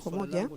kwa moja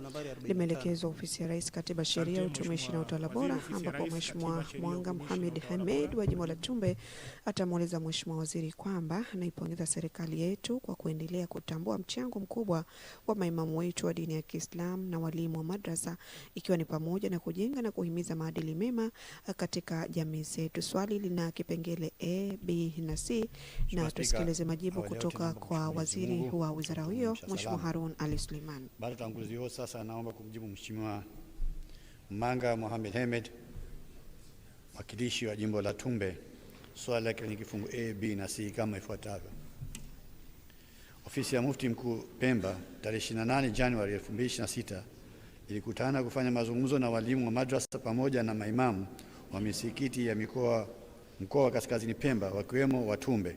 limeelekezwa Ofisi ya Rais, Katiba, Sheria, Utumishi na Utawala Bora, ambapo Mheshimiwa Mwanga Mohamed Hamed wa Jimbo la Tumbe atamueleza Mheshimiwa Waziri kwamba anaipongeza serikali yetu kwa kuendelea kutambua mchango mkubwa wa maimamu wetu wa dini ya Kiislamu na walimu wa madrasa, ikiwa ni pamoja na kujenga na kuhimiza maadili mema katika jamii zetu. Swali lina kipengele A, B na C, na tusikilize majibu kutoka kwa waziri wa wizara hiyo, Mheshimiwa Harun Ali Suleiman. Baada ya utangulizi huo, sasa naomba kumjibu Mheshimiwa Mwanga Mohamed Hamed, wakilishi wa Jimbo la Tumbe, swali lake ni kifungu A, B na C kama ifuatavyo. Ofisi ya Mufti Mkuu Pemba tarehe 28 Januari 2026 ilikutana kufanya mazungumzo na walimu wa madrasa pamoja na maimamu wa misikiti ya mkoa wa Kaskazini Pemba wakiwemo wa Tumbe.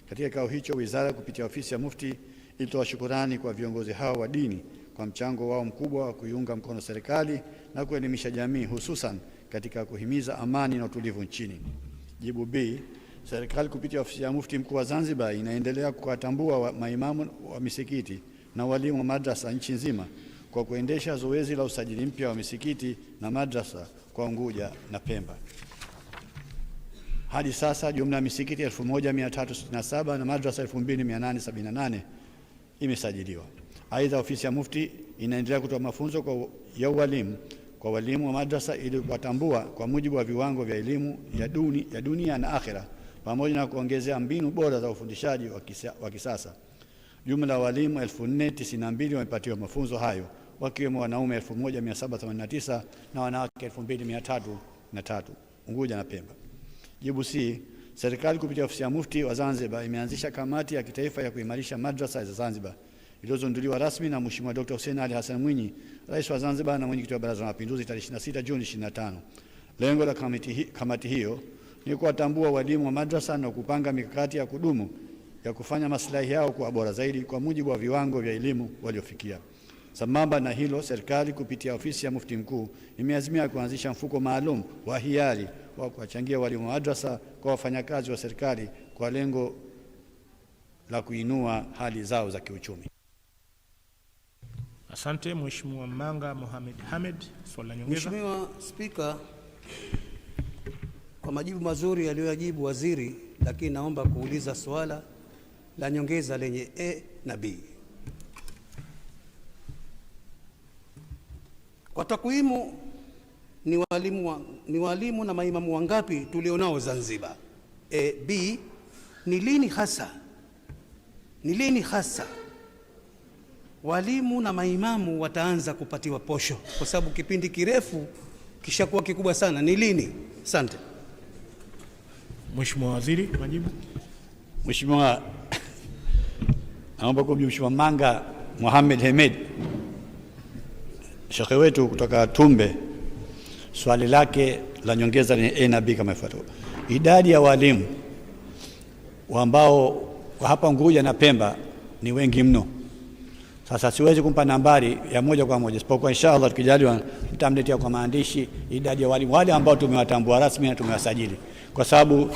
Katika kikao hicho, wizara kupitia ofisi ya Mufti ilitoa shukrani kwa viongozi hao wa dini kwa mchango wao mkubwa wa kuiunga mkono serikali na kuelimisha jamii, hususan katika kuhimiza amani na utulivu nchini. Jibu B, serikali kupitia ofisi ya Mufti Mkuu wa Zanzibar inaendelea kuwatambua maimamu wa misikiti na walimu wa madrasa nchi nzima kwa kuendesha zoezi la usajili mpya wa misikiti na madrasa kwa Unguja na Pemba. Hadi sasa jumla ya misikiti 1367 na madrasa 2878 imesajiliwa. Aidha, ofisi ya Mufti inaendelea kutoa mafunzo ya ualimu kwa walimu wa madrasa ili kuwatambua kwa mujibu wa viwango vya elimu ya dunia na akhera, pamoja na kuongezea mbinu bora za ufundishaji wa kisasa. Jumla ya walimu 1492 wamepatiwa mafunzo hayo, wakiwemo wanaume 1789 na wanawake 2303 Unguja na Pemba. Jibu C, serikali kupitia ofisi ya Mufti wa Zanzibar imeanzisha kamati ya kitaifa ya kuimarisha madrasa za Zanzibar iliyozinduliwa rasmi na Mheshimiwa Dr. Hussein Ali Hassan Mwinyi, Rais wa Zanzibar na mwenyekiti wa Baraza la Mapinduzi tarehe 26 Juni 2025. Lengo la kamati hiyo ni kuwatambua walimu wa madrasa na kupanga mikakati ya kudumu ya kufanya maslahi yao kuwa bora zaidi kwa mujibu wa viwango vya elimu waliofikia. Sambamba na hilo, serikali kupitia ofisi ya Mufti Mkuu imeazimia kuanzisha mfuko maalum wa hiari wa kuwachangia walimu wa madrasa kwa wafanyakazi wa serikali kwa lengo la kuinua hali zao za kiuchumi. Asante. Mheshimiwa Mwanga Mohamed Hamed, swali la nyongeza. Mheshimiwa Spika, kwa majibu mazuri aliyoyajibu waziri, lakini naomba kuuliza swala la nyongeza lenye A na B. Kwa takwimu ni walimu na maimamu wangapi tulionao Zanzibar? B, ni lini hasa walimu na maimamu wataanza kupatiwa posho? Kwa sababu kipindi kirefu kishakuwa kikubwa sana. Ni lini? Asante. Mheshimiwa Waziri, majibu. Mheshimiwa, naomba kumjibu Mheshimiwa Mwanga Mohamed Hamed, shekhe wetu kutoka Tumbe, swali lake la nyongeza ni A na B kama ifuatavyo. Idadi ya walimu ambao hapa Unguja na Pemba ni wengi mno. Sasa siwezi kumpa nambari ya moja kwa moja, isipokuwa inshallah tukijaliwa tutamletea kwa maandishi idadi ya walimu wale ambao tumewatambua rasmi na tumewasajili, kwa sababu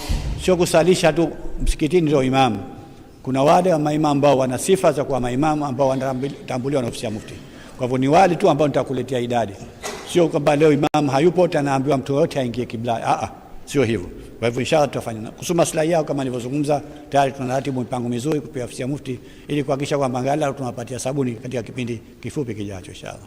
sio kusalisha tu msikitini ndio imamu. Kuna wale wa maimamu ambao wana sifa za kuwa maimamu ambao wanatambuliwa na ofisi ya Mufti. Kwa hivyo ni wale tu ambao nitakuletea idadi, sio kwamba leo imamu hayupo tanaambiwa mtu yote aingie kibla. Sio hivyo. Kwa hivyo inshallah tutafanya kusoma maslahi yao kama nilivyozungumza. Tayari tunaratibu mipango mizuri kupitia ofisi ya Mufti ili kuhakikisha kwamba angalau tunawapatia sabuni katika kipindi kifupi kijacho inshallah.